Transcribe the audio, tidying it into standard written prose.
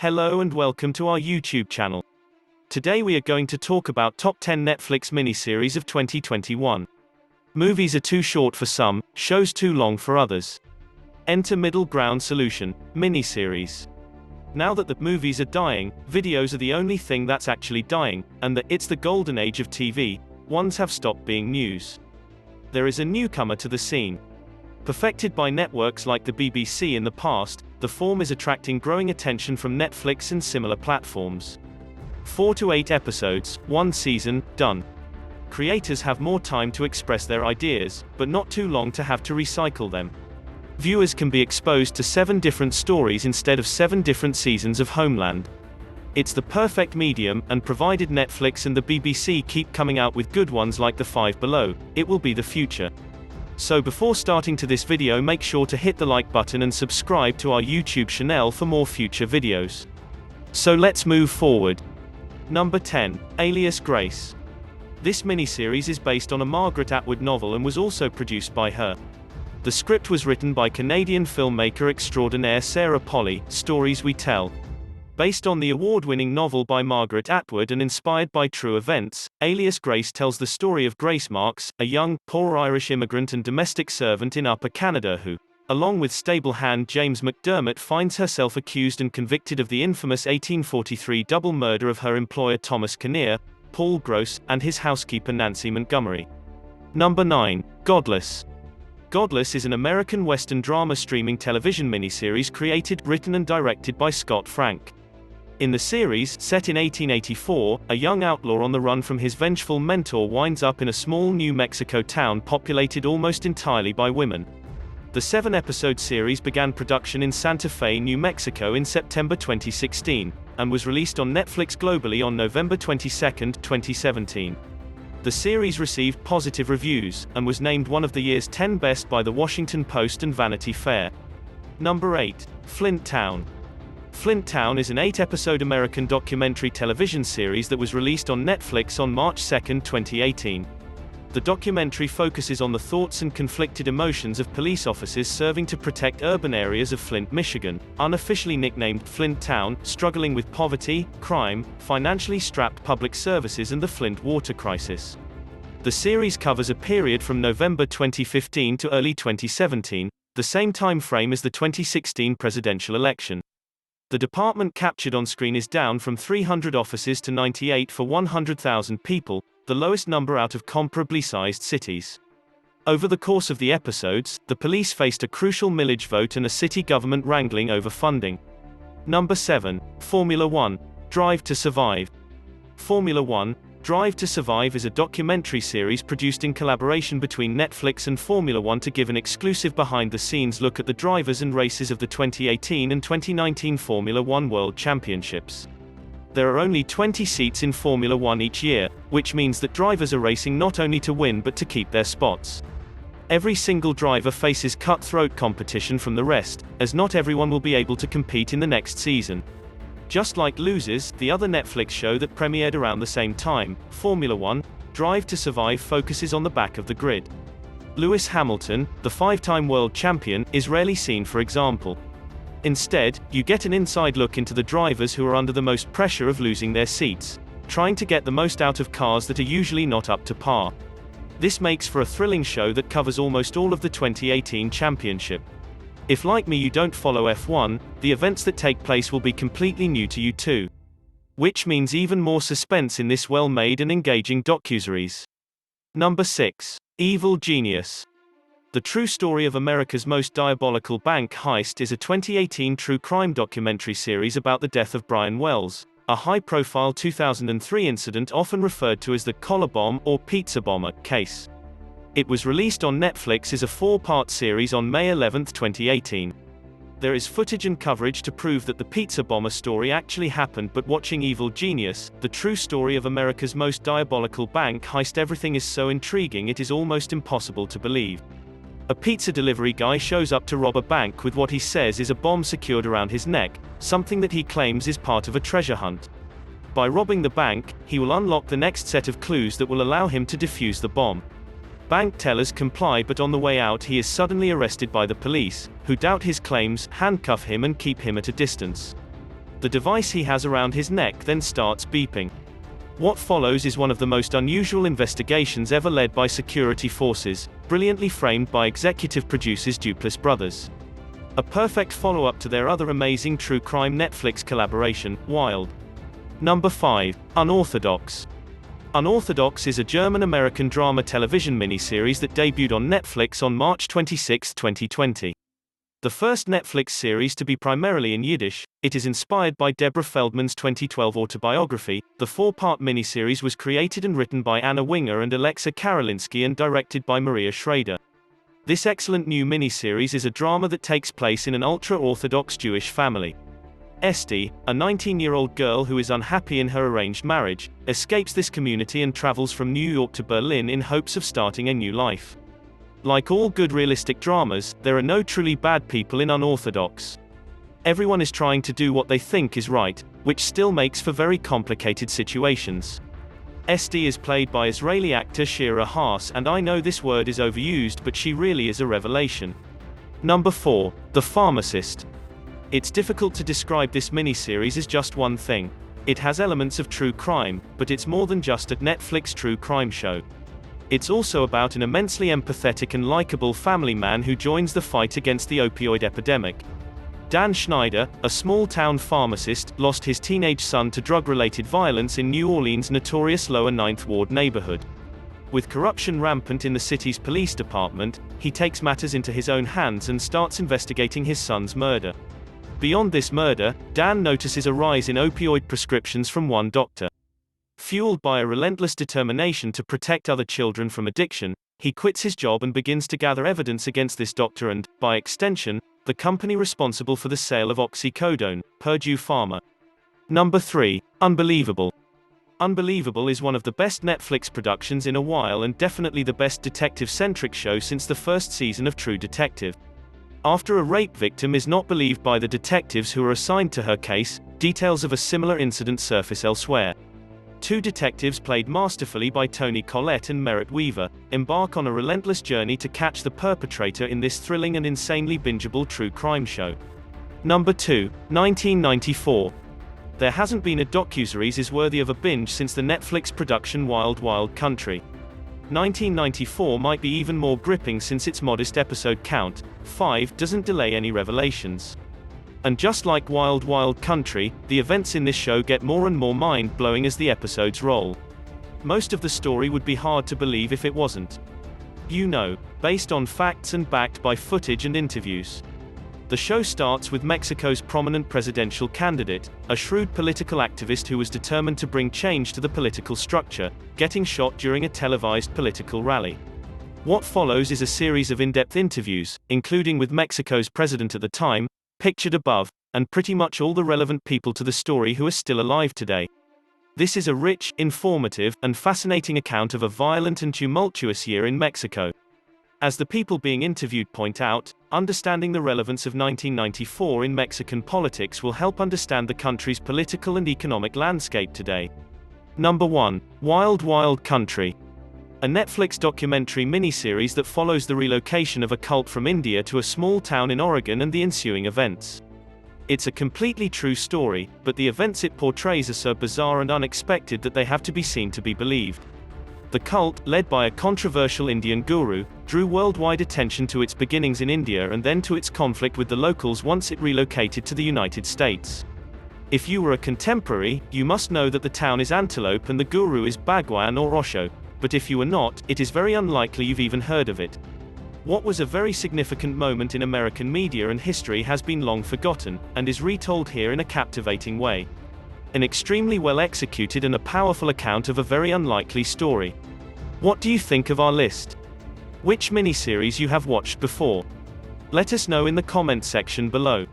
Hello and welcome to our YouTube channel. Today we are going to talk about top 10 Netflix miniseries of 2021. Movies are too short for some, shows too long for others. Enter middle ground solution, miniseries. Now that the movies are dying, videos are the only thing that's actually dying, and that it's the golden age of TV, ones have stopped being news. There is a newcomer to the scene. Perfected by networks like the BBC in the past, the form is attracting growing attention from Netflix and similar platforms. 4 to 8 episodes, 1 season, done. Creators have more time to express their ideas, but not too long to have to recycle them. Viewers can be exposed to 7 different stories instead of 7 different seasons of Homeland. It's the perfect medium, and provided Netflix and the BBC keep coming out with good ones like The Five Below, it will be the future. So before starting to this video, make sure to hit the like button and subscribe to our YouTube channel for more future videos. So let's move forward. Number 10, Alias Grace. This miniseries is based on a Margaret Atwood novel and was also produced by her. The script was written by Canadian filmmaker extraordinaire Sarah Polley, Stories We Tell. Based on the award-winning novel by Margaret Atwood and inspired by true events, Alias Grace tells the story of Grace Marks, a young, poor Irish immigrant and domestic servant in Upper Canada who, along with stable hand James McDermott, finds herself accused and convicted of the infamous 1843 double murder of her employer Thomas Kinnear, Paul Gross, and his housekeeper Nancy Montgomery. Number 9, Godless. Godless is an American Western drama streaming television miniseries created, written and directed by Scott Frank. In the series, set in 1884, a young outlaw on the run from his vengeful mentor winds up in a small New Mexico town populated almost entirely by women. The 7-episode series began production in Santa Fe, New Mexico in September 2016, and was released on Netflix globally on November 22, 2017. The series received positive reviews, and was named one of the year's 10 best by The Washington Post and Vanity Fair. Number 8, Flint Town. Flint Town is an 8-episode American documentary television series that was released on Netflix on March 2, 2018. The documentary focuses on the thoughts and conflicted emotions of police officers serving to protect urban areas of Flint, Michigan, unofficially nicknamed Flint Town, struggling with poverty, crime, financially strapped public services and the Flint water crisis. The series covers a period from November 2015 to early 2017, the same time frame as the 2016 presidential election. The department captured on screen is down from 300 officers to 98 for 100,000 people, the lowest number out of comparably sized cities. Over the course of the episodes, the police faced a crucial millage vote and a city government wrangling over funding. Number 7, Formula 1, Drive to Survive. Formula 1, Drive to Survive is a documentary series produced in collaboration between Netflix and Formula 1 to give an exclusive behind-the-scenes look at the drivers and races of the 2018 and 2019 Formula 1 World Championships. There are only 20 seats in Formula 1 each year, which means that drivers are racing not only to win but to keep their spots. Every single driver faces cutthroat competition from the rest, as not everyone will be able to compete in the next season. Just like Losers, the other Netflix show that premiered around the same time, Formula 1, Drive to Survive focuses on the back of the grid. Lewis Hamilton, the 5-time world champion, is rarely seen, for example. Instead, you get an inside look into the drivers who are under the most pressure of losing their seats, trying to get the most out of cars that are usually not up to par. This makes for a thrilling show that covers almost all of the 2018 championship. If like me you don't follow F1, the events that take place will be completely new to you too. Which means even more suspense in this well-made and engaging docuseries. Number 6, Evil Genius. The true story of America's most diabolical bank heist is a 2018 true crime documentary series about the death of Brian Wells, a high-profile 2003 incident often referred to as the collar bomb or pizza bomber case. It was released on Netflix as a 4-part series on May 11, 2018. There is footage and coverage to prove that the pizza bomber story actually happened, but watching Evil Genius, the true story of America's most diabolical bank heist, everything is so intriguing it is almost impossible to believe. A pizza delivery guy shows up to rob a bank with what he says is a bomb secured around his neck, something that he claims is part of a treasure hunt. By robbing the bank, he will unlock the next set of clues that will allow him to defuse the bomb. Bank tellers comply, but on the way out he is suddenly arrested by the police, who doubt his claims, handcuff him and keep him at a distance. The device he has around his neck then starts beeping. What follows is one of the most unusual investigations ever led by security forces, brilliantly framed by executive producers Duplass Brothers. A perfect follow-up to their other amazing true crime Netflix collaboration, Wild. Number 5. Unorthodox. Unorthodox is a German-American drama television miniseries that debuted on Netflix on March 26, 2020. The first Netflix series to be primarily in Yiddish, it is inspired by Deborah Feldman's 2012 autobiography. The 4-part miniseries was created and written by Anna Winger and Alexa Karolinski and directed by Maria Schrader. This excellent new miniseries is a drama that takes place in an ultra-Orthodox Jewish family. Esti, a 19-year-old girl who is unhappy in her arranged marriage, escapes this community and travels from New York to Berlin in hopes of starting a new life. Like all good realistic dramas, there are no truly bad people in Unorthodox. Everyone is trying to do what they think is right, which still makes for very complicated situations. Esti is played by Israeli actor Shira Haas, and I know this word is overused, but she really is a revelation. Number 4. The Pharmacist. It's difficult to describe this miniseries as just one thing. It has elements of true crime, but it's more than just a Netflix true crime show. It's also about an immensely empathetic and likable family man who joins the fight against the opioid epidemic. Dan Schneider, a small-town pharmacist, lost his teenage son to drug-related violence in New Orleans' notorious Lower Ninth Ward neighborhood. With corruption rampant in the city's police department, he takes matters into his own hands and starts investigating his son's murder. Beyond this murder, Dan notices a rise in opioid prescriptions from one doctor. Fueled by a relentless determination to protect other children from addiction, he quits his job and begins to gather evidence against this doctor and, by extension, the company responsible for the sale of oxycodone, Purdue Pharma. Number 3. Unbelievable. Unbelievable is one of the best Netflix productions in a while and definitely the best detective-centric show since the first season of True Detective. After a rape victim is not believed by the detectives who are assigned to her case, details of a similar incident surface elsewhere. Two detectives played masterfully by Toni Collette and Merritt Weaver, embark on a relentless journey to catch the perpetrator in this thrilling and insanely bingeable true crime show. Number 2. 1994. There hasn't been a docuseries as worthy of a binge since the Netflix production Wild Wild Country. 1994 might be even more gripping since its modest episode count, 5, doesn't delay any revelations. And just like Wild Wild Country, the events in this show get more and more mind-blowing as the episodes roll. Most of the story would be hard to believe if it wasn't. You know, based on facts and backed by footage and interviews. The show starts with Mexico's prominent presidential candidate, a shrewd political activist who was determined to bring change to the political structure, getting shot during a televised political rally. What follows is a series of in-depth interviews, including with Mexico's president at the time, pictured above, and pretty much all the relevant people to the story who are still alive today. This is a rich, informative, and fascinating account of a violent and tumultuous year in Mexico. As the people being interviewed point out, understanding the relevance of 1994 in Mexican politics will help understand the country's political and economic landscape today. Number 1. Wild Wild Country. A Netflix documentary miniseries that follows the relocation of a cult from India to a small town in Oregon and the ensuing events. It's a completely true story, but the events it portrays are so bizarre and unexpected that they have to be seen to be believed. The cult, led by a controversial Indian guru, drew worldwide attention to its beginnings in India and then to its conflict with the locals once it relocated to the United States. If you were a contemporary, you must know that the town is Antelope and the guru is Bhagwan or Osho. But if you are not, it is very unlikely you've even heard of it. What was a very significant moment in American media and history has been long forgotten, and is retold here in a captivating way. An extremely well executed and a powerful account of a very unlikely story. What do you think of our list? Which miniseries you have watched before? Let us know in the comment section below.